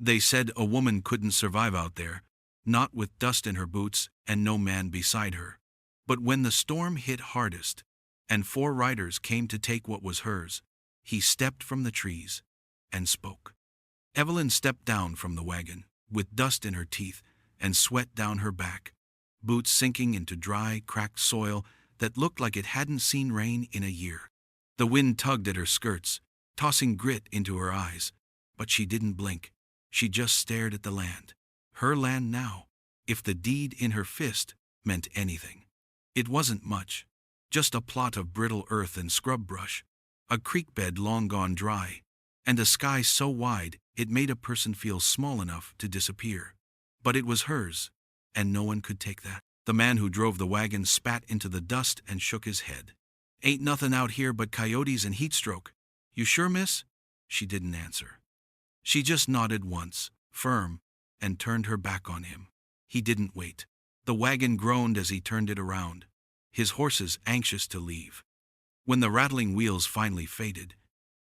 They said a woman couldn't survive out there, not with dust in her boots and no man beside her. But when the storm hit hardest, and 4 riders came to take what was hers, he stepped from the trees and spoke. Evelyn stepped down from the wagon, with dust in her teeth and sweat down her back, boots sinking into dry, cracked soil that looked like it hadn't seen rain in a year. The wind tugged at her skirts, tossing grit into her eyes, but she didn't blink. She just stared at the land. Her land now, if the deed in her fist meant anything. It wasn't much, just a plot of brittle earth and scrub brush, a creek bed long gone dry, and a sky so wide it made a person feel small enough to disappear. But it was hers, and no one could take that. The man who drove the wagon spat into the dust and shook his head. "Ain't nothing out here but coyotes and heat stroke. You sure, miss?" She didn't answer. She just nodded once, firm, and turned her back on him. He didn't wait. The wagon groaned as he turned it around, his horses anxious to leave. When the rattling wheels finally faded,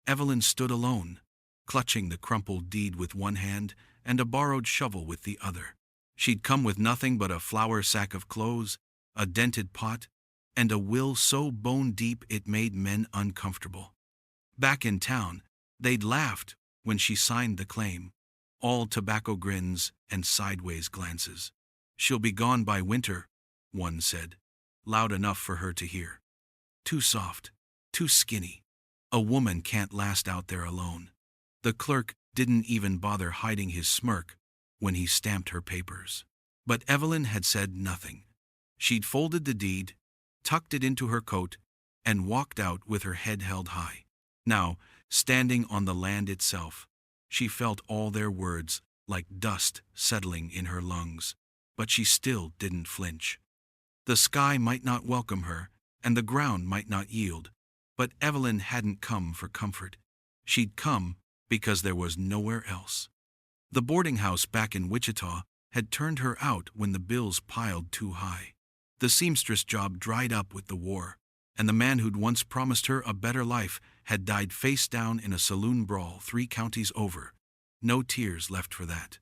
Evelyn stood alone, clutching the crumpled deed with one hand and a borrowed shovel with the other. She'd come with nothing but a flour sack of clothes, a dented pot, and a will so bone-deep it made men uncomfortable. Back in town, they'd laughed when she signed the claim, all tobacco grins and sideways glances. "She'll be gone by winter," one said, loud enough for her to hear. "Too soft, too skinny. A woman can't last out there alone." The clerk didn't even bother hiding his smirk when he stamped her papers. But Evelyn had said nothing. She'd folded the deed, tucked it into her coat, and walked out with her head held high. Now, standing on the land itself, she felt all their words like dust settling in her lungs, but she still didn't flinch. The sky might not welcome her, and the ground might not yield, but Evelyn hadn't come for comfort. She'd come because there was nowhere else. The boarding house back in Wichita had turned her out when the bills piled too high. The seamstress job dried up with the war, and the man who'd once promised her a better life had died face down in a saloon brawl 3 counties over. No tears left for that.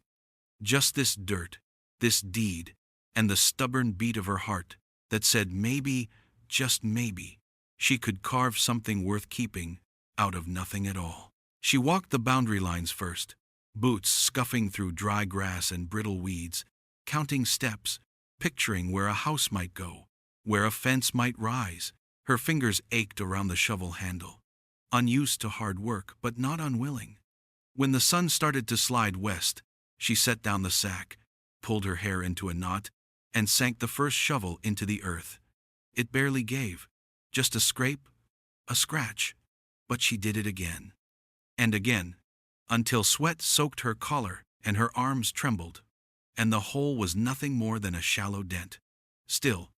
Just this dirt, this deed, and the stubborn beat of her heart that said maybe, just maybe, she could carve something worth keeping out of nothing at all. She walked the boundary lines first, boots scuffing through dry grass and brittle weeds, counting steps, picturing where a house might go, where a fence might rise. Her fingers ached around the shovel handle, unused to hard work but not unwilling. When the sun started to slide west, she set down the sack, pulled her hair into a knot, and sank the first shovel into the earth. It barely gave, just a scrape, a scratch, but she did it again. And again, until sweat soaked her collar and her arms trembled, and the hole was nothing more than a shallow dent. Still,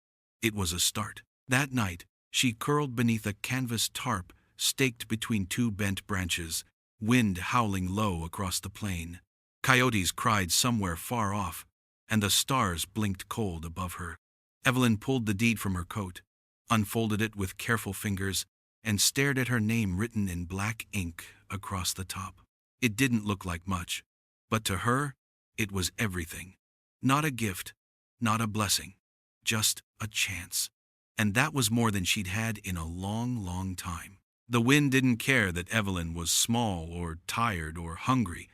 it was a start. That night, she curled beneath a canvas tarp staked between 2 bent branches, wind howling low across the plain. Coyotes cried somewhere far off, and the stars blinked cold above her. Evelyn pulled the deed from her coat, unfolded it with careful fingers, and stared at her name written in black ink across the top. It didn't look like much, but to her, it was everything. Not a gift, not a blessing, just a chance. And that was more than she'd had in a long, long time. The wind didn't care that Evelyn was small or tired or hungry.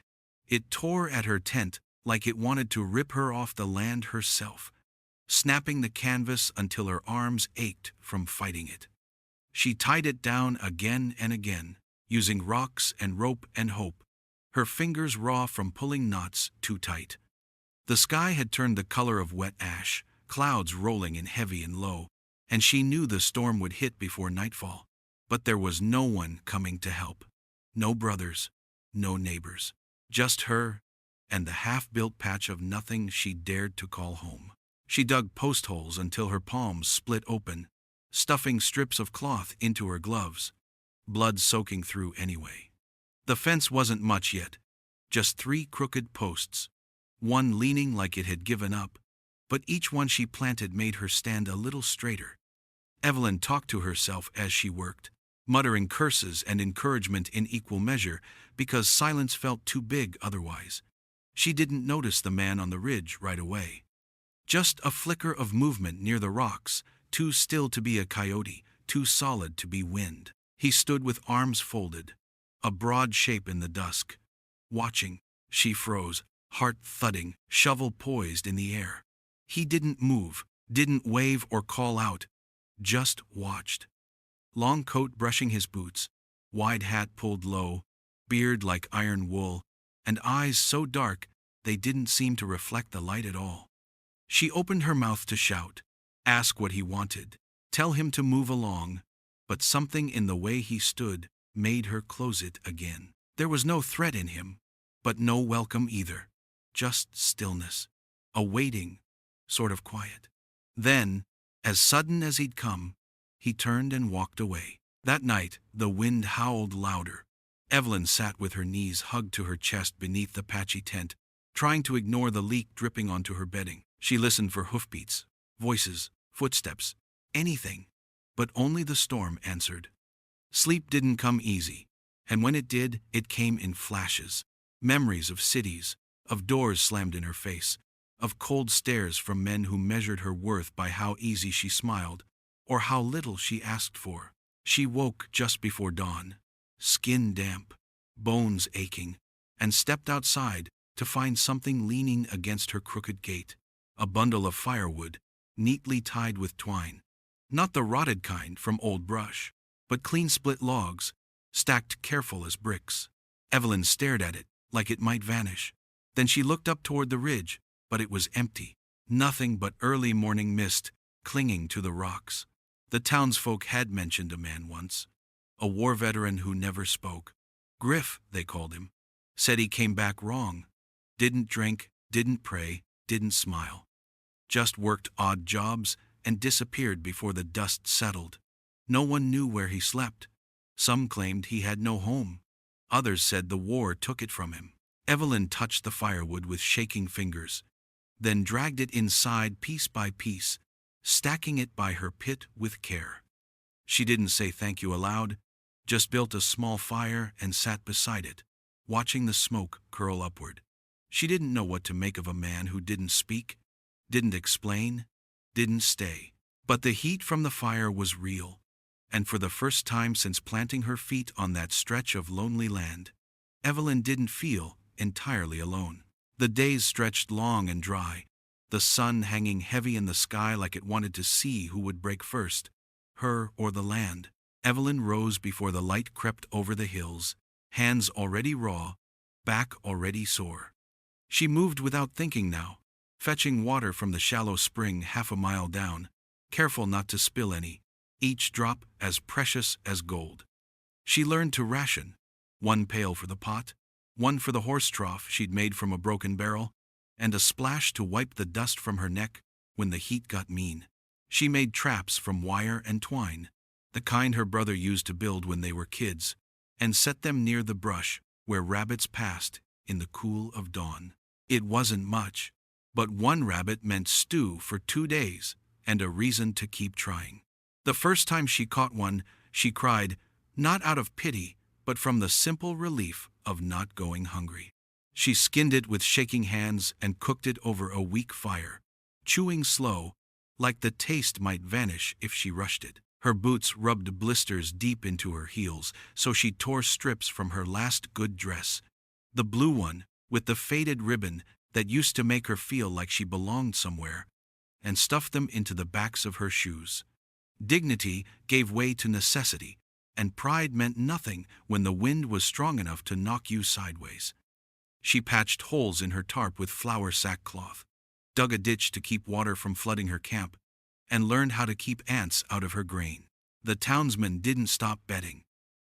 It tore at her tent like it wanted to rip her off the land herself, snapping the canvas until her arms ached from fighting it. She tied it down again and again, using rocks and rope and hope, her fingers raw from pulling knots too tight. The sky had turned the color of wet ash, clouds rolling in heavy and low, and she knew the storm would hit before nightfall. But there was no one coming to help. No brothers, no neighbors. Just her and the half-built patch of nothing she dared to call home. She dug post holes until her palms split open, stuffing strips of cloth into her gloves, blood soaking through anyway. The fence wasn't much yet, just 3 crooked posts, one leaning like it had given up, but each one she planted made her stand a little straighter. Evelyn talked to herself as she worked, muttering curses and encouragement in equal measure because silence felt too big otherwise. She didn't notice the man on the ridge right away. Just a flicker of movement near the rocks, too still to be a coyote, too solid to be wind. He stood with arms folded, a broad shape in the dusk. Watching, she froze, heart thudding, shovel poised in the air. He didn't move, didn't wave or call out, just watched. Long coat brushing his boots, wide hat pulled low, beard like iron wool, and eyes so dark they didn't seem to reflect the light at all. She opened her mouth to shout, ask what he wanted, tell him to move along, but something in the way he stood made her close it again. There was no threat in him, but no welcome either, just stillness, a waiting, sort of quiet. Then, as sudden as he'd come, he turned and walked away. That night, the wind howled louder. Evelyn sat with her knees hugged to her chest beneath the patchy tent, trying to ignore the leak dripping onto her bedding. She listened for hoofbeats, voices, footsteps, anything, but only the storm answered. Sleep didn't come easy, and when it did, it came in flashes. Memories of cities, of doors slammed in her face, of cold stares from men who measured her worth by how easy she smiled, or how little she asked for. She woke just before dawn, skin damp, bones aching, and stepped outside to find something leaning against her crooked gate, a bundle of firewood, neatly tied with twine. Not the rotted kind from old brush, but clean split logs, stacked careful as bricks. Evelyn stared at it, like it might vanish. Then she looked up toward the ridge, but it was empty. Nothing but early morning mist clinging to the rocks. The townsfolk had mentioned a man once, a war veteran who never spoke. Griff, they called him. Said he came back wrong. Didn't drink, didn't pray, didn't smile. Just worked odd jobs and disappeared before the dust settled. No one knew where he slept. Some claimed he had no home. Others said the war took it from him. Evelyn touched the firewood with shaking fingers, then dragged it inside piece by piece, stacking it by her pit with care. She didn't say thank you aloud, just built a small fire and sat beside it, watching the smoke curl upward. She didn't know what to make of a man who didn't speak, didn't explain, didn't stay. But the heat from the fire was real, and for the first time since planting her feet on that stretch of lonely land, Evelyn didn't feel entirely alone. The days stretched long and dry, the sun hanging heavy in the sky like it wanted to see who would break first, her or the land. Evelyn rose before the light crept over the hills, hands already raw, back already sore. She moved without thinking now, fetching water from the shallow spring half a mile down, careful not to spill any, each drop as precious as gold. She learned to ration, one pail for the pot, one for the horse trough she'd made from a broken barrel, and a splash to wipe the dust from her neck when the heat got mean. She made traps from wire and twine, the kind her brother used to build when they were kids, and set them near the brush where rabbits passed in the cool of dawn. It wasn't much, but one rabbit meant stew for 2 days and a reason to keep trying. The first time she caught one, she cried, not out of pity, but from the simple relief of not going hungry. She skinned it with shaking hands and cooked it over a weak fire, chewing slow, like the taste might vanish if she rushed it. Her boots rubbed blisters deep into her heels, so she tore strips from her last good dress, the blue one with the faded ribbon that used to make her feel like she belonged somewhere, and stuffed them into the backs of her shoes. Dignity gave way to necessity, and pride meant nothing when the wind was strong enough to knock you sideways. She patched holes in her tarp with flour sackcloth, dug a ditch to keep water from flooding her camp, and learned how to keep ants out of her grain. The townsmen didn't stop betting.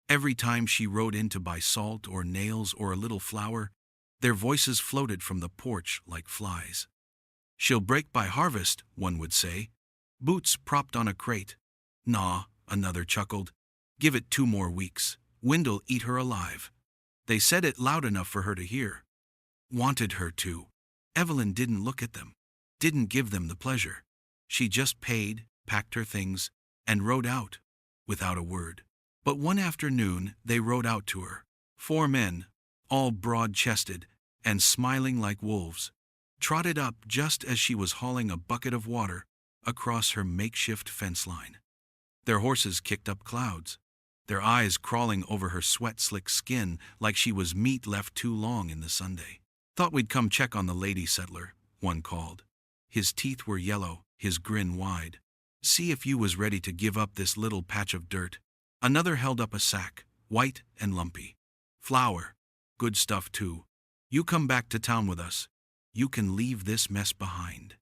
Every time she rode in to buy salt or nails or a little flour, their voices floated from the porch like flies. She'll break by harvest, one would say. Boots propped on a crate. Nah, another chuckled. Give it 2 more weeks. Wind'll eat her alive. They said it loud enough for her to hear. Wanted her to. Evelyn didn't look at them, didn't give them the pleasure. She just paid, packed her things, and rode out, without a word. But one afternoon they rode out to her. 4 men, all broad-chested, and smiling like wolves, trotted up just as she was hauling a bucket of water across her makeshift fence line. Their horses kicked up clouds, their eyes crawling over her sweat-slick skin like she was meat left too long in the Sunday. "Thought we'd come check on the lady settler," one called. His teeth were yellow, his grin wide. "See if you was ready to give up this little patch of dirt." Another held up a sack, white and lumpy. "Flour. Good stuff, too. You come back to town with us. You can leave this mess behind.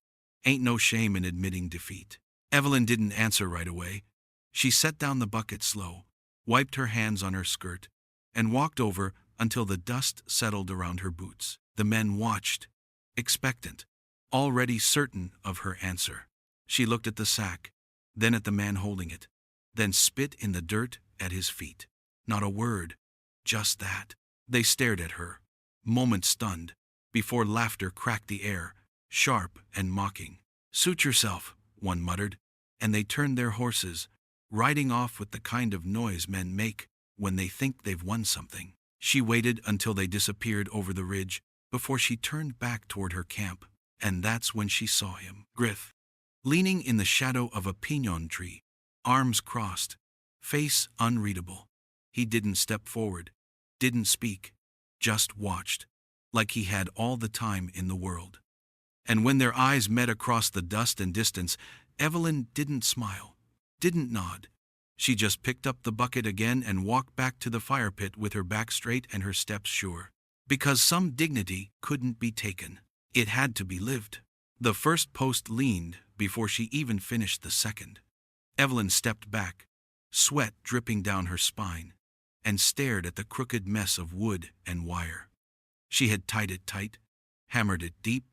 Ain't no shame in admitting defeat." Evelyn didn't answer right away. She set down the bucket slow, wiped her hands on her skirt, and walked over until the dust settled around her boots. The men watched, expectant, already certain of her answer. She looked at the sack, then at the man holding it, then spit in the dirt at his feet. Not a word, just that. They stared at her, moment stunned, before laughter cracked the air, sharp and mocking. "Suit yourself," one muttered, and they turned their horses, riding off with the kind of noise men make when they think they've won something. She waited until they disappeared over the ridge before she turned back toward her camp, and that's when she saw him. Griff, leaning in the shadow of a piñon tree, arms crossed, face unreadable. He didn't step forward, didn't speak, just watched, like he had all the time in the world. And when their eyes met across the dust and distance, Evelyn didn't smile, didn't nod. She just picked up the bucket again and walked back to the fire pit with her back straight and her steps sure. Because some dignity couldn't be taken. It had to be lived. The first post leaned before she even finished the second. Evelyn stepped back, sweat dripping down her spine, and stared at the crooked mess of wood and wire. She had tied it tight, hammered it deep,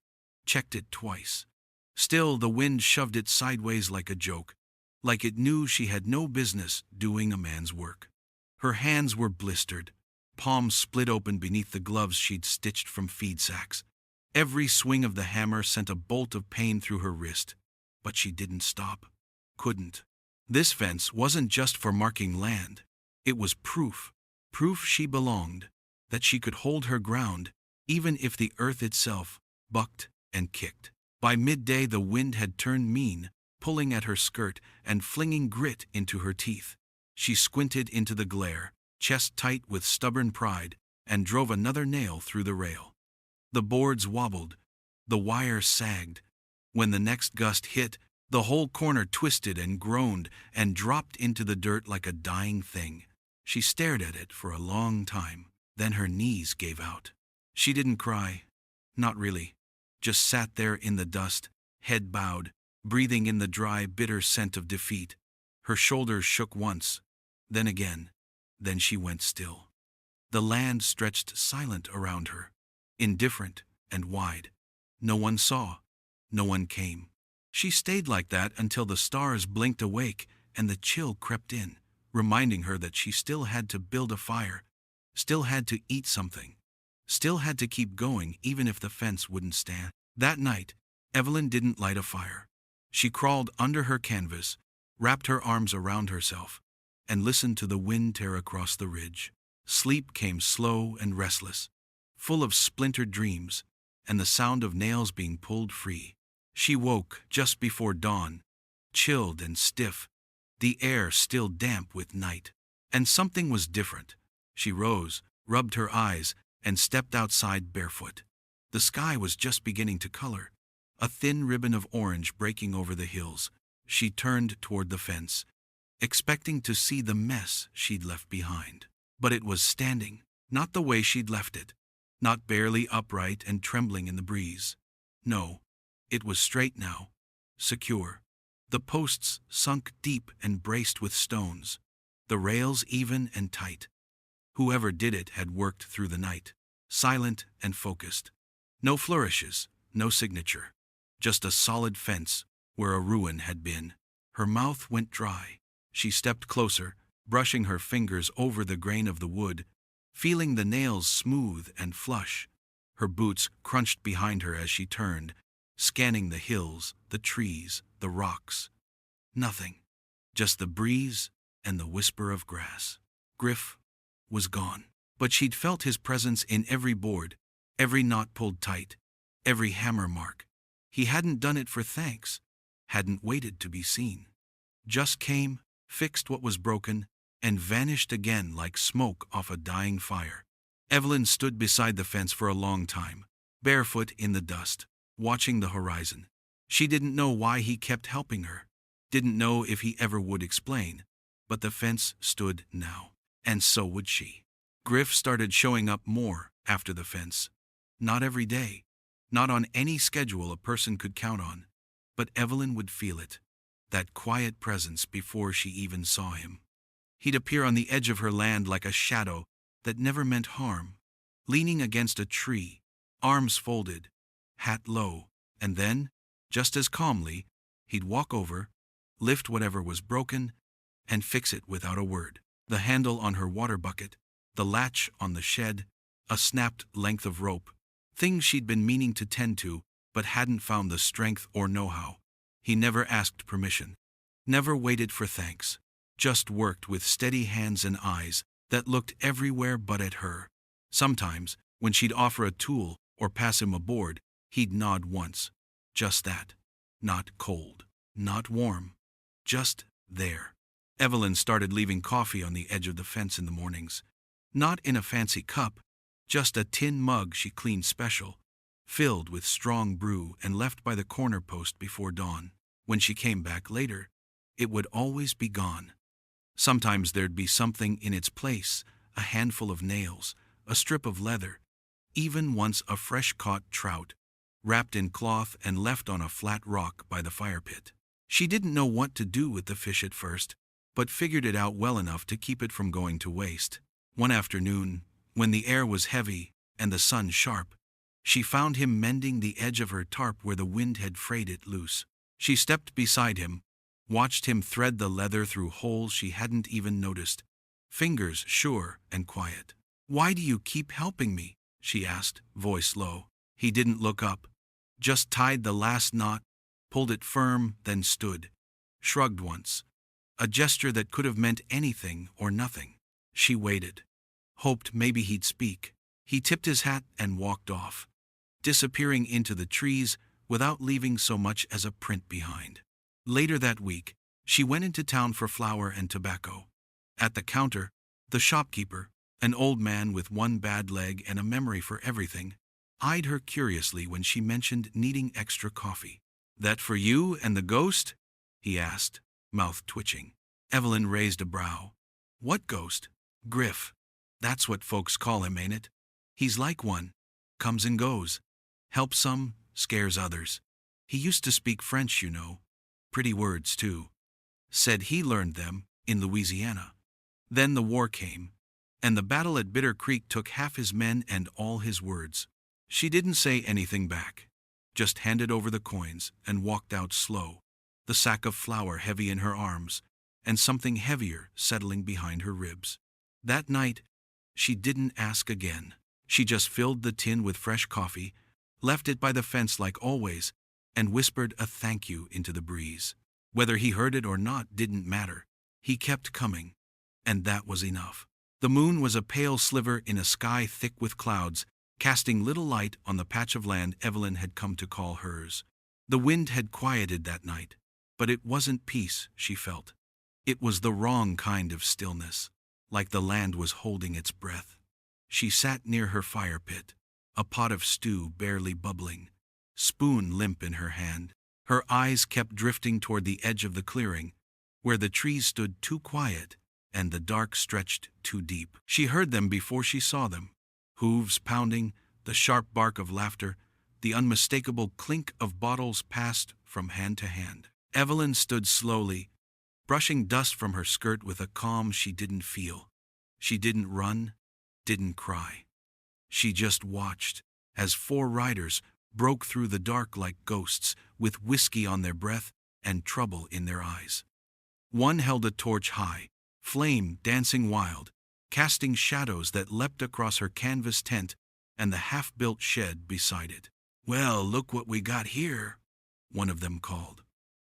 checked it twice. Still, the wind shoved it sideways like a joke, like it knew she had no business doing a man's work. Her hands were blistered, palms split open beneath the gloves she'd stitched from feed sacks. Every swing of the hammer sent a bolt of pain through her wrist, but she didn't stop. Couldn't. This fence wasn't just for marking land. It was proof she belonged, that she could hold her ground, even if the earth itself bucked and kicked. By midday the wind had turned mean, pulling at her skirt and flinging grit into her teeth. She squinted into the glare, chest tight with stubborn pride, and drove another nail through the rail. The boards wobbled, the wire sagged. When the next gust hit, the whole corner twisted and groaned and dropped into the dirt like a dying thing. She stared at it for a long time, then her knees gave out. She didn't cry, not really, just sat there in the dust, head bowed, breathing in the dry, bitter scent of defeat. Her shoulders shook once, then again, then she went still. The land stretched silent around her, indifferent and wide. No one saw, no one came. She stayed like that until the stars blinked awake and the chill crept in, reminding her that she still had to build a fire, still had to eat something, still had to keep going even if the fence wouldn't stand. That night, Evelyn didn't light a fire. She crawled under her canvas, wrapped her arms around herself, and listened to the wind tear across the ridge. Sleep came slow and restless, full of splintered dreams and the sound of nails being pulled free. She woke just before dawn, chilled and stiff, the air still damp with night. And something was different. She rose, rubbed her eyes, and stepped outside barefoot. The sky was just beginning to color, a thin ribbon of orange breaking over the hills. She turned toward the fence, expecting to see the mess she'd left behind. But it was standing, not the way she'd left it, not barely upright and trembling in the breeze. No, it was straight now, secure. The posts sunk deep and braced with stones, the rails even and tight. Whoever did it had worked through the night, silent and focused. No flourishes, no signature, just a solid fence where a ruin had been. Her mouth went dry. She stepped closer, brushing her fingers over the grain of the wood, feeling the nails smooth and flush. Her boots crunched behind her as she turned, scanning the hills, the trees, the rocks. Nothing, just the breeze and the whisper of grass. Griff was gone, but she'd felt his presence in every board, Every knot pulled tight, every hammer mark. He hadn't done it for thanks, hadn't waited to be seen. Just came, fixed what was broken, and vanished again like smoke off a dying fire. Evelyn stood beside the fence for a long time, barefoot in the dust, watching the horizon. She didn't know why he kept helping her, didn't know if he ever would explain, but the fence stood now, and so would she. Griff started showing up more after the fence. Not every day, not on any schedule a person could count on, but Evelyn would feel it, that quiet presence before she even saw him. He'd appear on the edge of her land like a shadow that never meant harm, leaning against a tree, arms folded, hat low, and then, just as calmly, he'd walk over, lift whatever was broken, and fix it without a word. The handle on her water bucket, the latch on the shed, a snapped length of rope, things she'd been meaning to tend to, but hadn't found the strength or know-how. He never asked permission, never waited for thanks, just worked with steady hands and eyes that looked everywhere but at her. Sometimes, when she'd offer a tool or pass him a board, he'd nod once. Just that. Not cold, not warm, just there. Evelyn started leaving coffee on the edge of the fence in the mornings. Not in a fancy cup, just a tin mug she cleaned special, filled with strong brew and left by the corner post before dawn. When she came back later, it would always be gone. Sometimes there'd be something in its place, a handful of nails, a strip of leather, even once a fresh-caught trout, wrapped in cloth and left on a flat rock by the fire pit. She didn't know what to do with the fish at first, but figured it out well enough to keep it from going to waste. One afternoon, when the air was heavy and the sun sharp, she found him mending the edge of her tarp where the wind had frayed it loose. She stepped beside him, watched him thread the leather through holes she hadn't even noticed, fingers sure and quiet. "Why do you keep helping me?" she asked, voice low. He didn't look up, just tied the last knot, pulled it firm, then stood, shrugged once, a gesture that could have meant anything or nothing. She waited, hoped maybe he'd speak. He tipped his hat and walked off, disappearing into the trees without leaving so much as a print behind. Later that week, she went into town for flour and tobacco. At the counter, the shopkeeper, an old man with one bad leg and a memory for everything, eyed her curiously when she mentioned needing extra coffee. "That for you and the ghost?" he asked, mouth twitching. Evelyn raised a brow. "What ghost?" "Griff. That's what folks call him, ain't it? He's like one. Comes and goes. Helps some, scares others. He used to speak French, you know. Pretty words, too. Said he learned them in Louisiana. Then the war came, and the battle at Bitter Creek took half his men and all his words." She didn't say anything back, just handed over the coins and walked out slow, the sack of flour heavy in her arms, and something heavier settling behind her ribs. That night, she didn't ask again. She just filled the tin with fresh coffee, left it by the fence like always, and whispered a thank you into the breeze. Whether he heard it or not didn't matter. He kept coming, and that was enough. The moon was a pale sliver in a sky thick with clouds, casting little light on the patch of land Evelyn had come to call hers. The wind had quieted that night, but it wasn't peace she felt. It was the wrong kind of stillness, like the land was holding its breath. She sat near her fire pit, a pot of stew barely bubbling, spoon limp in her hand. Her eyes kept drifting toward the edge of the clearing, where the trees stood too quiet and the dark stretched too deep. She heard them before she saw them. Hooves pounding, the sharp bark of laughter, the unmistakable clink of bottles passed from hand to hand. Evelyn stood slowly, brushing dust from her skirt with a calm she didn't feel. She didn't run, didn't cry. She just watched as 4 riders broke through the dark like ghosts, with whiskey on their breath and trouble in their eyes. One held a torch high, flame dancing wild, casting shadows that leapt across her canvas tent and the half-built shed beside it. "Well, look what we got here," one of them called,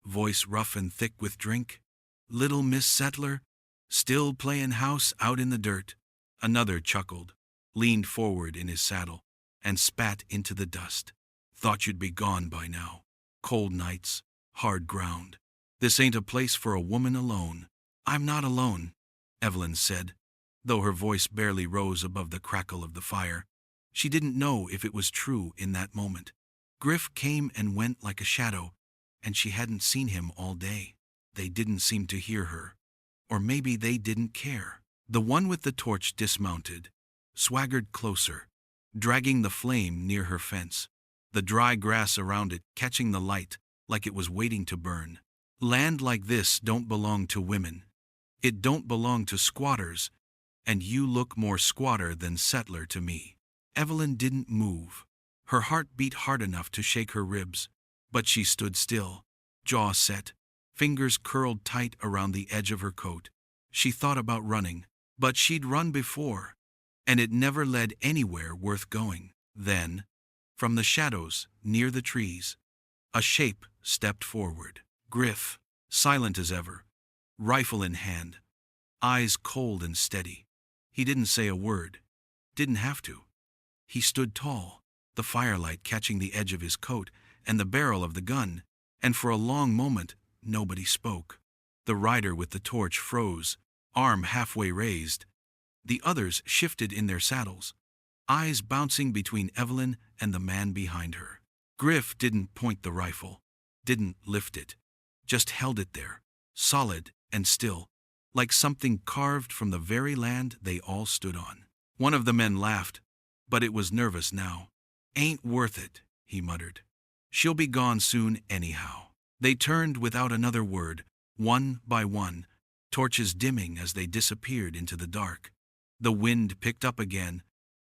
voice rough and thick with drink. "Little Miss Settler, still playin' house out in the dirt." Another chuckled, leaned forward in his saddle, and spat into the dust. Thought you'd be gone by now. Cold nights, hard ground. This ain't a place for a woman alone. I'm not alone, Evelyn said, though her voice barely rose above the crackle of the fire. She didn't know if it was true in that moment. Griff came and went like a shadow, and she hadn't seen him all day. They didn't seem to hear her. Or maybe they didn't care. The one with the torch dismounted, swaggered closer, dragging the flame near her fence, the dry grass around it catching the light like it was waiting to burn. Land like this don't belong to women. It don't belong to squatters, and you look more squatter than settler to me. Evelyn didn't move. Her heart beat hard enough to shake her ribs, but she stood still, jaw set, fingers curled tight around the edge of her coat. She thought about running, but she'd run before, and it never led anywhere worth going. Then, from the shadows near the trees, a shape stepped forward. Griff, silent as ever, rifle in hand, eyes cold and steady. He didn't say a word, didn't have to. He stood tall, the firelight catching the edge of his coat and the barrel of the gun, and for a long moment nobody spoke. The rider with the torch froze, arm halfway raised. The others shifted in their saddles, eyes bouncing between Evelyn and the man behind her. Griff didn't point the rifle, didn't lift it, just held it there, solid and still, like something carved from the very land they all stood on. One of the men laughed, but it was nervous now. "Ain't worth it," he muttered. "She'll be gone soon anyhow." They turned without another word, one by one, torches dimming as they disappeared into the dark. The wind picked up again,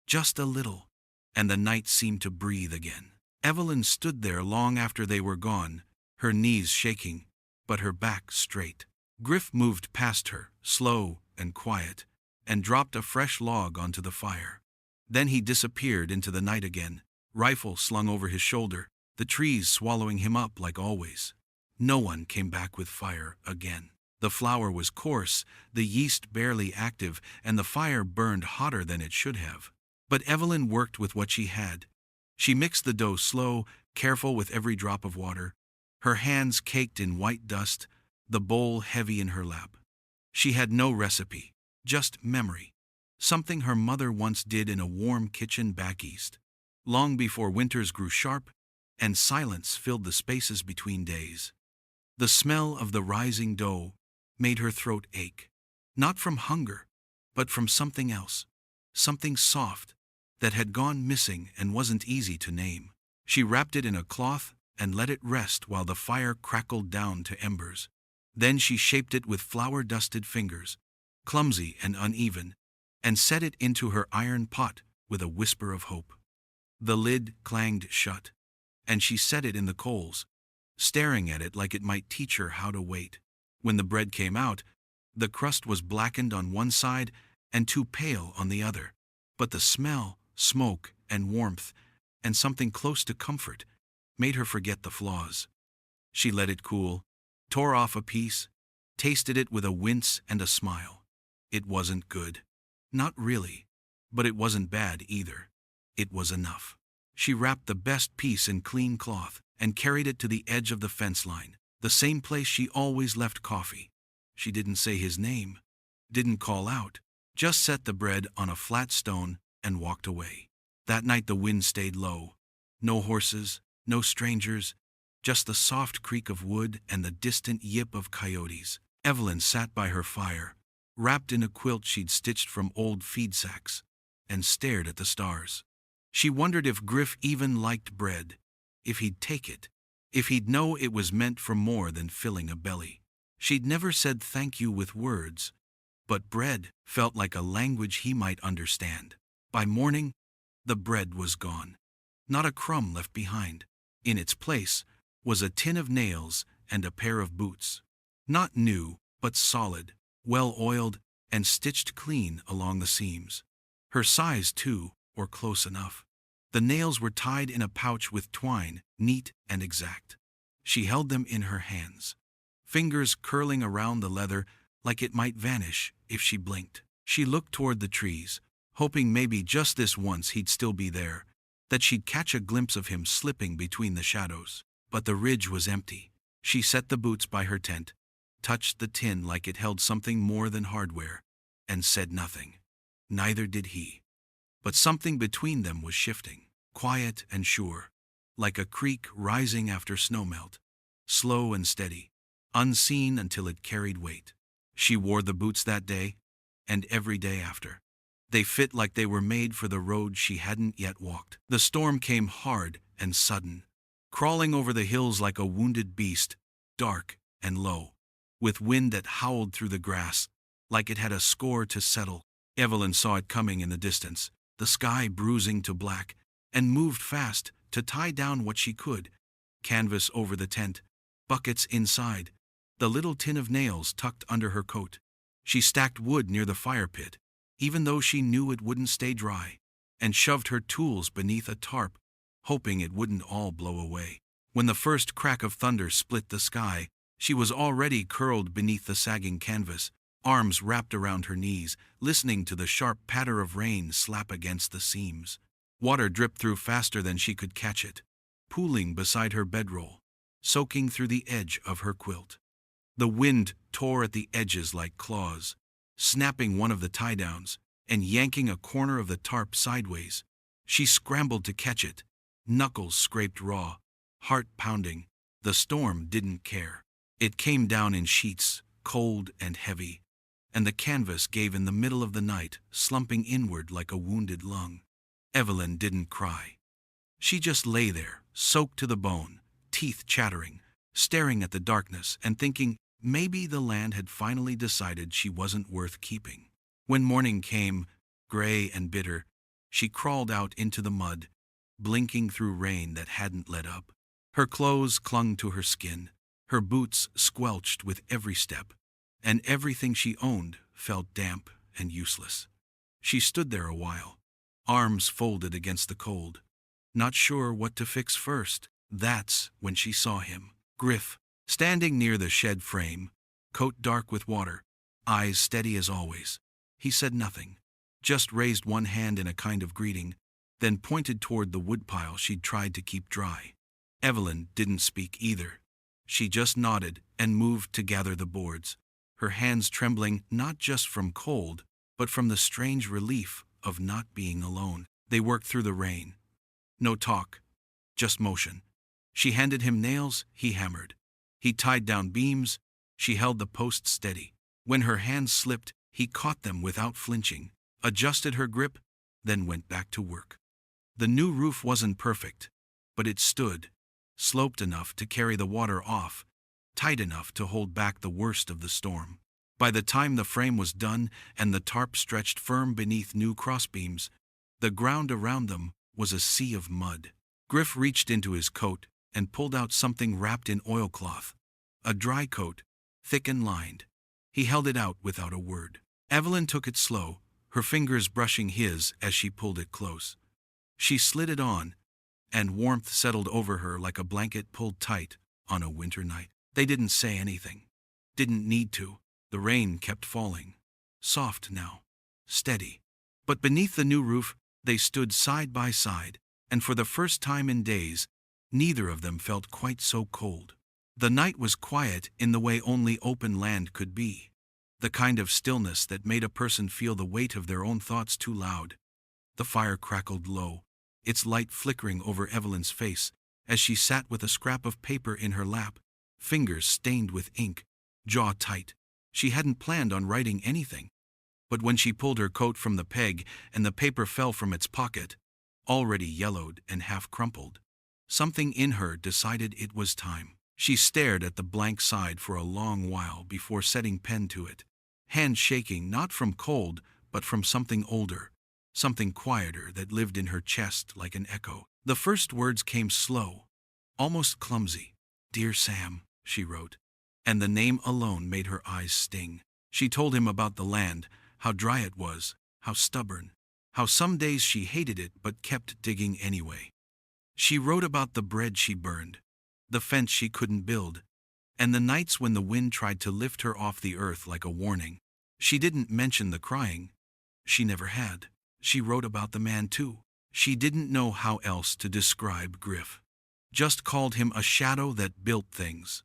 just a little, and the night seemed to breathe again. Evelyn stood there long after they were gone, her knees shaking, but her back straight. Griff moved past her, slow and quiet, and dropped a fresh log onto the fire. Then he disappeared into the night again, rifle slung over his shoulder, the trees swallowing him up like always. No one came back with fire again. The flour was coarse, the yeast barely active, and the fire burned hotter than it should have. But Evelyn worked with what she had. She mixed the dough slow, careful with every drop of water, her hands caked in white dust, the bowl heavy in her lap. She had no recipe, just memory, something her mother once did in a warm kitchen back east, long before winters grew sharp and silence filled the spaces between days. The smell of the rising dough made her throat ache, not from hunger, but from something else, something soft that had gone missing and wasn't easy to name. She wrapped it in a cloth and let it rest while the fire crackled down to embers. Then she shaped it with flour-dusted fingers, clumsy and uneven, and set it into her iron pot with a whisper of hope. The lid clanged shut, and she set it in the coals, staring at it like it might teach her how to wait. When the bread came out, the crust was blackened on one side and too pale on the other, but the smell, smoke, and warmth, and something close to comfort, made her forget the flaws. She let it cool, tore off a piece, tasted it with a wince and a smile. It wasn't good. Not really. But it wasn't bad either. It was enough. She wrapped the best piece in clean cloth and carried it to the edge of the fence line, the same place she always left coffee. She didn't say his name, didn't call out, just set the bread on a flat stone and walked away. That night the wind stayed low. No horses, no strangers, just the soft creak of wood and the distant yip of coyotes. Evelyn sat by her fire, wrapped in a quilt she'd stitched from old feed sacks, and stared at the stars. She wondered if Griff even liked bread, if he'd take it, if he'd know it was meant for more than filling a belly. She'd never said thank you with words, but bread felt like a language he might understand. By morning, the bread was gone. Not a crumb left behind. In its place was a tin of nails and a pair of boots. Not new, but solid, well-oiled, and stitched clean along the seams. Her size, too, or close enough. The nails were tied in a pouch with twine, neat and exact. She held them in her hands, fingers curling around the leather like it might vanish if she blinked. She looked toward the trees, hoping maybe just this once he'd still be there, that she'd catch a glimpse of him slipping between the shadows. But the ridge was empty. She set the boots by her tent, touched the tin like it held something more than hardware, and said nothing. Neither did he. But something between them was shifting, quiet and sure, like a creek rising after snowmelt, slow and steady, unseen until it carried weight. She wore the boots that day, and every day after. They fit like they were made for the road she hadn't yet walked. The storm came hard and sudden, crawling over the hills like a wounded beast, dark and low, with wind that howled through the grass, like it had a score to settle. Evelyn saw it coming in the distance, the sky bruising to black, and moved fast to tie down what she could, canvas over the tent, buckets inside, the little tin of nails tucked under her coat. She stacked wood near the fire pit, even though she knew it wouldn't stay dry, and shoved her tools beneath a tarp, hoping it wouldn't all blow away. When the first crack of thunder split the sky, she was already curled beneath the sagging canvas, arms wrapped around her knees, listening to the sharp patter of rain slap against the seams. Water dripped through faster than she could catch it, pooling beside her bedroll, soaking through the edge of her quilt. The wind tore at the edges like claws, snapping one of the tie-downs and yanking a corner of the tarp sideways. She scrambled to catch it, knuckles scraped raw, heart pounding. The storm didn't care. It came down in sheets, cold and heavy, and the canvas gave in the middle of the night, slumping inward like a wounded lung. Evelyn didn't cry. She just lay there, soaked to the bone, teeth chattering, staring at the darkness and thinking maybe the land had finally decided she wasn't worth keeping. When morning came, gray and bitter, she crawled out into the mud, blinking through rain that hadn't let up. Her clothes clung to her skin, her boots squelched with every step, and everything she owned felt damp and useless. She stood there a while, arms folded against the cold, not sure what to fix first. That's when she saw him, Griff, standing near the shed frame, coat dark with water, eyes steady as always. He said nothing, just raised one hand in a kind of greeting, then pointed toward the woodpile she'd tried to keep dry. Evelyn didn't speak either. She just nodded and moved to gather the boards, her hands trembling not just from cold, but from the strange relief of not being alone. They worked through the rain. No talk, just motion. She handed him nails, he hammered. He tied down beams, she held the posts steady. When her hands slipped, he caught them without flinching, adjusted her grip, then went back to work. The new roof wasn't perfect, but it stood, sloped enough to carry the water off, tight enough to hold back the worst of the storm. By the time the frame was done and the tarp stretched firm beneath new crossbeams, the ground around them was a sea of mud. Griff reached into his coat and pulled out something wrapped in oilcloth, a dry coat, thick and lined. He held it out without a word. Evelyn took it slow, her fingers brushing his as she pulled it close. She slid it on, and warmth settled over her like a blanket pulled tight on a winter night. They didn't say anything. Didn't need to. The rain kept falling. Soft now. Steady. But beneath the new roof, they stood side by side, and for the first time in days, neither of them felt quite so cold. The night was quiet in the way only open land could be. The kind of stillness that made a person feel the weight of their own thoughts too loud. The fire crackled low, its light flickering over Evelyn's face as she sat with a scrap of paper in her lap, fingers stained with ink, jaw tight. She hadn't planned on writing anything. But when she pulled her coat from the peg and the paper fell from its pocket, already yellowed and half crumpled, something in her decided it was time. She stared at the blank side for a long while before setting pen to it, hands shaking not from cold but from something older, something quieter that lived in her chest like an echo. The first words came slow, almost clumsy. "Dear Sam," she wrote, and the name alone made her eyes sting. She told him about the land, how dry it was, how stubborn, how some days she hated it but kept digging anyway. She wrote about the bread she burned, the fence she couldn't build, and the nights when the wind tried to lift her off the earth like a warning. She didn't mention the crying. She never had. She wrote about the man too. She didn't know how else to describe Griff. Just called him a shadow that built things.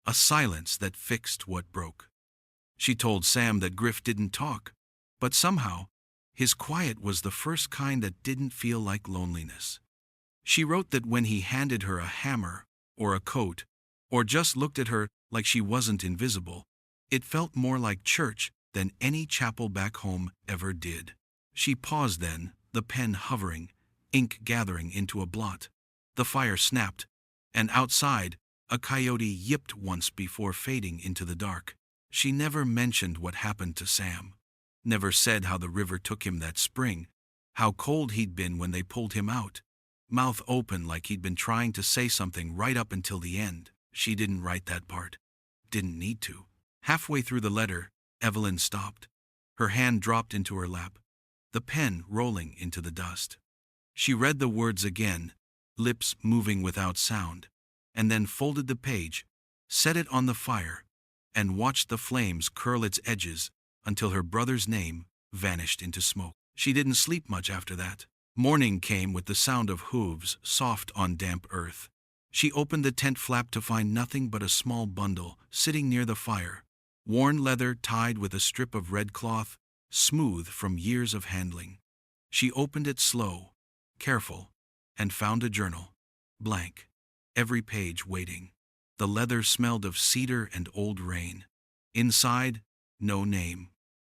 A silence that fixed what broke. She told Sam that Griff didn't talk, but somehow, his quiet was the first kind that didn't feel like loneliness. She wrote that when he handed her a hammer, or a coat, or just looked at her like she wasn't invisible, it felt more like church than any chapel back home ever did. She paused then, the pen hovering, ink gathering into a blot. The fire snapped, and outside, a coyote yipped once before fading into the dark. She never mentioned what happened to Sam. Never said how the river took him that spring, how cold he'd been when they pulled him out. Mouth open like he'd been trying to say something right up until the end. She didn't write that part. Didn't need to. Halfway through the letter, Evelyn stopped. Her hand dropped into her lap, the pen rolling into the dust. She read the words again, lips moving without sound, and then folded the page, set it on the fire, and watched the flames curl its edges until her brother's name vanished into smoke. She didn't sleep much after that. Morning came with the sound of hooves soft on damp earth. She opened the tent flap to find nothing but a small bundle sitting near the fire, worn leather tied with a strip of red cloth, smooth from years of handling. She opened it slow, careful, and found a journal, blank, every page waiting. The leather smelled of cedar and old rain. Inside, no name,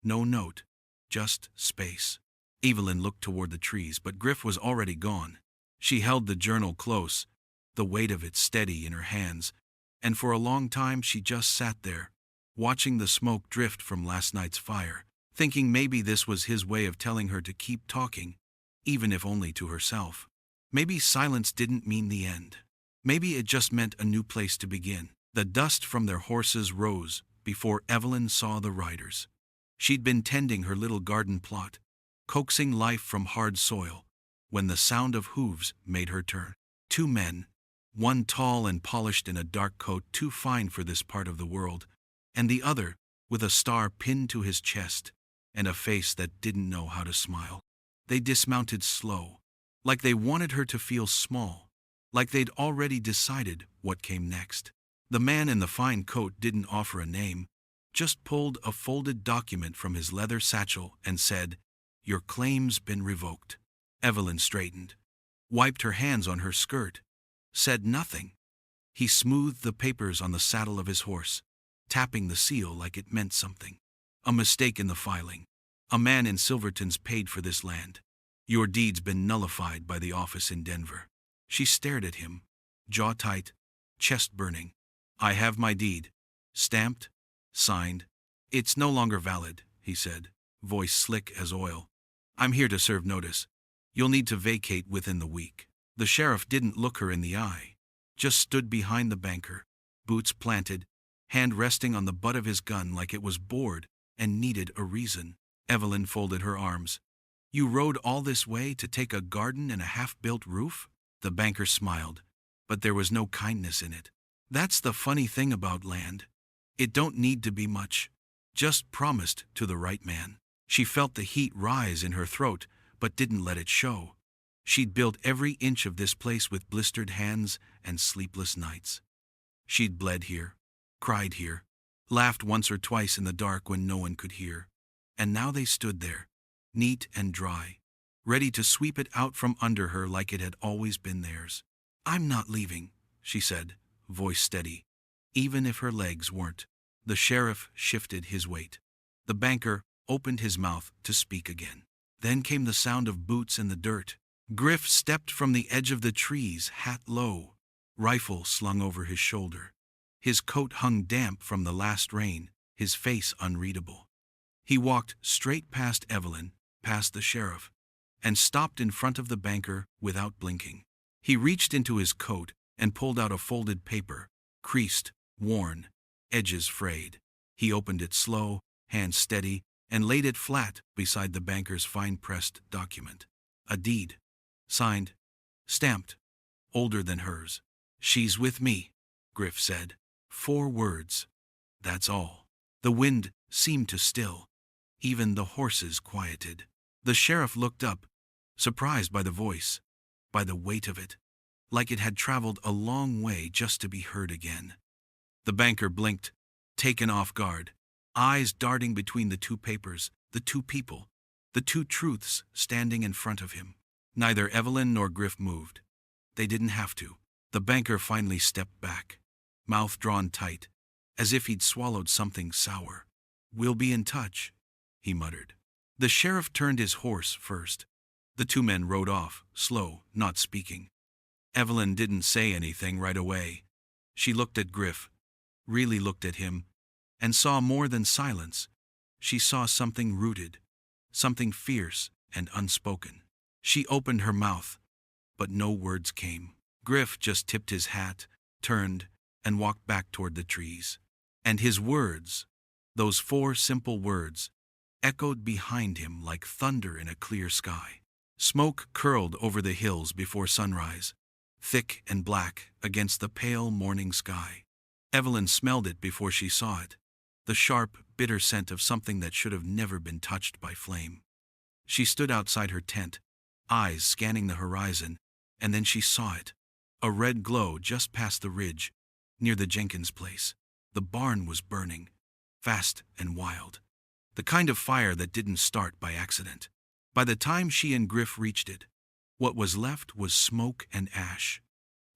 no note, just space. Evelyn looked toward the trees, but Griff was already gone. She held the journal close, the weight of it steady in her hands, and for a long time she just sat there, watching the smoke drift from last night's fire, thinking maybe this was his way of telling her to keep talking, even if only to herself. Maybe silence didn't mean the end. Maybe it just meant a new place to begin. The dust from their horses rose before Evelyn saw the riders. She'd been tending her little garden plot, coaxing life from hard soil, when the sound of hooves made her turn. Two men, one tall and polished in a dark coat too fine for this part of the world, and the other with a star pinned to his chest and a face that didn't know how to smile. They dismounted slow, like they wanted her to feel small, like they'd already decided what came next. The man in the fine coat didn't offer a name, just pulled a folded document from his leather satchel and said, "Your claim's been revoked." Evelyn straightened, wiped her hands on her skirt, said nothing. He smoothed the papers on the saddle of his horse, tapping the seal like it meant something. "A mistake in the filing. A man in Silverton's paid for this land. Your deed's been nullified by the office in Denver." She stared at him, jaw tight, chest burning. "I have my deed. Stamped, signed. It's no longer valid," he said, voice slick as oil. "I'm here to serve notice. You'll need to vacate within the week." The sheriff didn't look her in the eye, just stood behind the banker, boots planted, hand resting on the butt of his gun like it was bored and needed a reason. Evelyn folded her arms. "You rode all this way to take a garden and a half-built roof?" The banker smiled, but there was no kindness in it. "That's the funny thing about land. It don't need to be much. Just promised to the right man." She felt the heat rise in her throat, but didn't let it show. She'd built every inch of this place with blistered hands and sleepless nights. She'd bled here, cried here, laughed once or twice in the dark when no one could hear. And now they stood there, neat and dry, ready to sweep it out from under her like it had always been theirs. "I'm not leaving," she said, voice steady, even if her legs weren't. The sheriff shifted his weight. The banker opened his mouth to speak again. Then came the sound of boots in the dirt. Griff stepped from the edge of the trees, hat low, rifle slung over his shoulder. His coat hung damp from the last rain, his face unreadable. He walked straight past Evelyn, past the sheriff, and stopped in front of the banker without blinking. He reached into his coat and pulled out a folded paper, creased, worn, edges frayed. He opened it slow, hand steady, and laid it flat beside the banker's fine-pressed document. A deed. Signed. Stamped. Older than hers. "She's with me," Griff said. 4 words. That's all. The wind seemed to still. Even the horses quieted. The sheriff looked up, surprised by the voice, by the weight of it, like it had traveled a long way just to be heard again. The banker blinked, taken off guard, eyes darting between the two papers, the two people, the two truths standing in front of him. Neither Evelyn nor Griff moved. They didn't have to. The banker finally stepped back, mouth drawn tight, as if he'd swallowed something sour. "We'll be in touch," he muttered. The sheriff turned his horse first. The two men rode off, slow, not speaking. Evelyn didn't say anything right away. She looked at Griff, really looked at him, and saw more than silence. She saw something rooted, something fierce and unspoken. She opened her mouth, but no words came. Griff just tipped his hat, turned, and walked back toward the trees. And his words, those 4 simple words, echoed behind him like thunder in a clear sky. Smoke curled over the hills before sunrise, thick and black against the pale morning sky. Evelyn smelled it before she saw it, the sharp, bitter scent of something that should have never been touched by flame. She stood outside her tent, eyes scanning the horizon, and then she saw it, a red glow just past the ridge, near the Jenkins place. The barn was burning, fast and wild, the kind of fire that didn't start by accident. By the time she and Griff reached it, what was left was smoke and ash.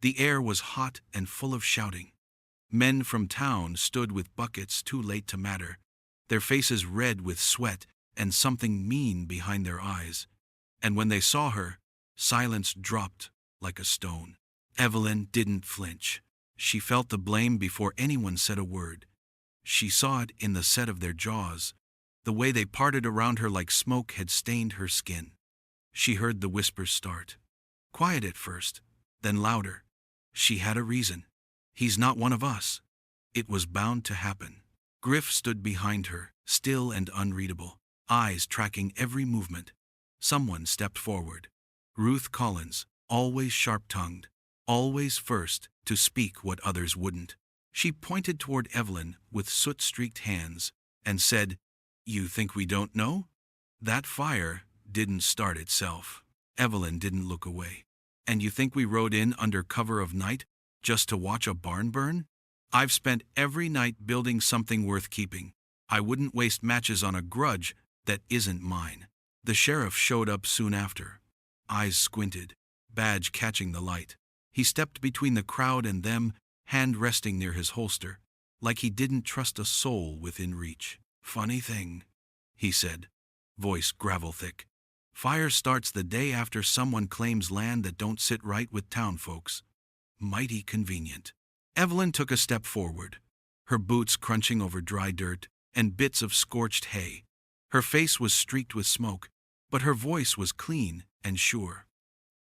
The air was hot and full of shouting. Men from town stood with buckets too late to matter, their faces red with sweat and something mean behind their eyes. And when they saw her, silence dropped like a stone. Evelyn didn't flinch. She felt the blame before anyone said a word. She saw it in the set of their jaws, the way they parted around her like smoke had stained her skin. She heard the whispers start. Quiet at first, then louder. She had a reason. "He's not one of us." It was bound to happen. Griff stood behind her, still and unreadable, eyes tracking every movement. Someone stepped forward. Ruth Collins, always sharp-tongued, always first to speak what others wouldn't. She pointed toward Evelyn with soot-streaked hands and said, "You think we don't know? That fire didn't start itself." Evelyn didn't look away. "And you think we rode in under cover of night just to watch a barn burn? I've spent every night building something worth keeping. I wouldn't waste matches on a grudge that isn't mine." The sheriff showed up soon after, eyes squinted, badge catching the light. He stepped between the crowd and them, hand resting near his holster, like he didn't trust a soul within reach. "Funny thing," he said, voice gravel-thick. "Fire starts the day after someone claims land that don't sit right with town folks. Mighty convenient." Evelyn took a step forward, her boots crunching over dry dirt and bits of scorched hay. Her face was streaked with smoke, but her voice was clean and sure.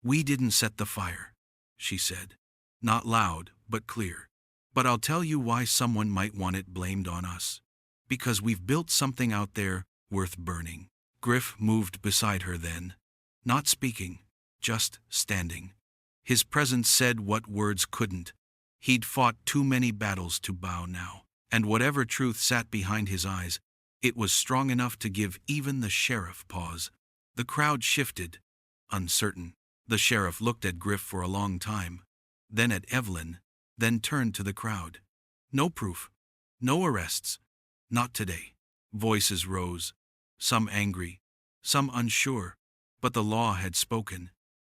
"We didn't set the fire," she said. "Not loud, but clear. But I'll tell you why someone might want it blamed on us. Because we've built something out there worth burning." Griff moved beside her then, not speaking, just standing. His presence said what words couldn't. He'd fought too many battles to bow now, and whatever truth sat behind his eyes, it was strong enough to give even the sheriff pause. The crowd shifted, uncertain. The sheriff looked at Griff for a long time, then at Evelyn, then turned to the crowd. "No proof. No arrests. Not today." Voices rose, some angry, some unsure, but the law had spoken,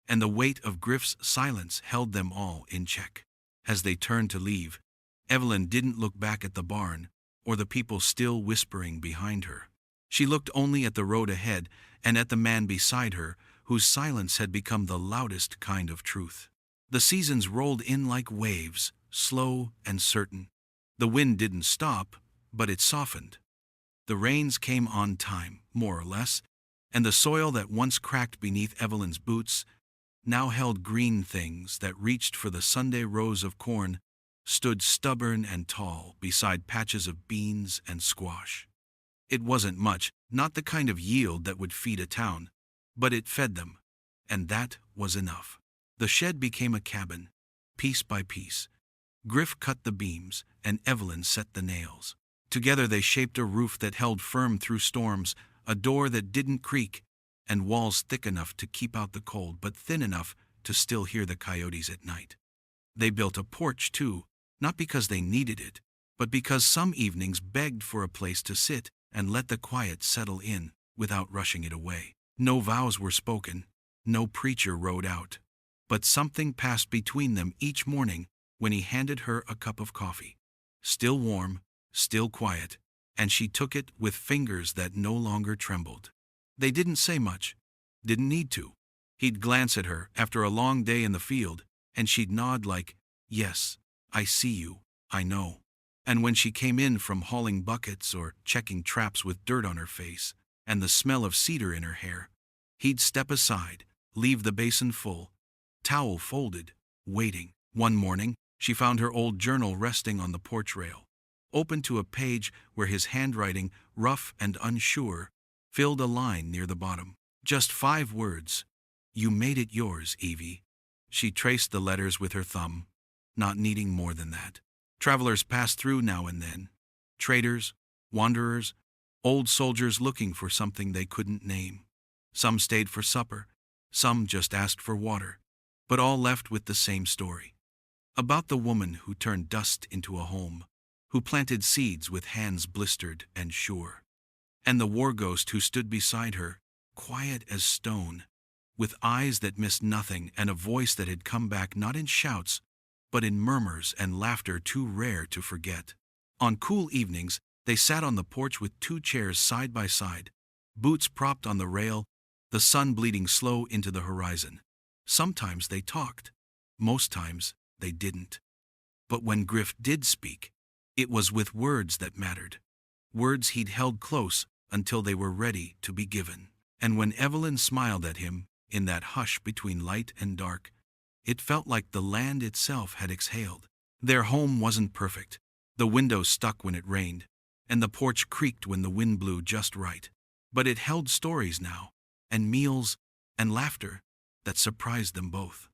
and the weight of Griff's silence held them all in check. As they turned to leave, Evelyn didn't look back at the barn or the people still whispering behind her. She looked only at the road ahead and at the man beside her, whose silence had become the loudest kind of truth. The seasons rolled in like waves, slow and certain. The wind didn't stop, but it softened. The rains came on time, more or less, and the soil that once cracked beneath Evelyn's boots now held green things that reached for the Sunday rows of corn, stood stubborn and tall beside patches of beans and squash. It wasn't much, not the kind of yield that would feed a town, but it fed them, and that was enough. The shed became a cabin, piece by piece. Griff cut the beams, and Evelyn set the nails. Together they shaped a roof that held firm through storms, a door that didn't creak, and walls thick enough to keep out the cold but thin enough to still hear the coyotes at night. They built a porch too, not because they needed it, but because some evenings begged for a place to sit and let the quiet settle in without rushing it away. No vows were spoken, no preacher rode out, but something passed between them each morning when he handed her a cup of coffee. Still warm, still quiet, and she took it with fingers that no longer trembled. They didn't say much, didn't need to. He'd glance at her after a long day in the field, and she'd nod like, "Yes, I see you, I know." And when she came in from hauling buckets or checking traps with dirt on her face and the smell of cedar in her hair, he'd step aside, leave the basin full, towel folded, waiting. One morning, she found her old journal resting on the porch rail, open to a page where his handwriting, rough and unsure, filled a line near the bottom. Just 5 words. "You made it yours, Evie." She traced the letters with her thumb, not needing more than that. Travelers passed through now and then. Traders, wanderers, old soldiers looking for something they couldn't name. Some stayed for supper, some just asked for water, but all left with the same story. About the woman who turned dust into a home, who planted seeds with hands blistered and sure. And the war ghost who stood beside her, quiet as stone, with eyes that missed nothing and a voice that had come back not in shouts, but in murmurs and laughter too rare to forget. On cool evenings, they sat on the porch with 2 chairs side by side, boots propped on the rail, the sun bleeding slow into the horizon. Sometimes they talked. Most times, they didn't. But when Griff did speak, it was with words that mattered. Words he'd held close until they were ready to be given. And when Evelyn smiled at him, in that hush between light and dark, it felt like the land itself had exhaled. Their home wasn't perfect. The windows stuck when it rained, and the porch creaked when the wind blew just right. But it held stories now, and meals, and laughter that surprised them both.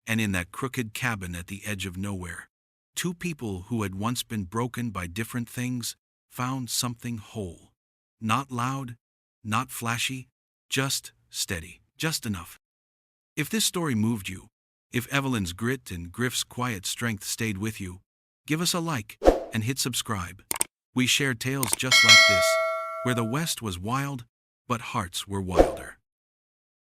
And in that crooked cabin at the edge of nowhere, 2 people who had once been broken by different things found something whole. Not loud, not flashy, just steady, just enough. If this story moved you, if Evelyn's grit and Griff's quiet strength stayed with you, give us a like and hit subscribe. We share tales just like this, where the West was wild, but hearts were wilder.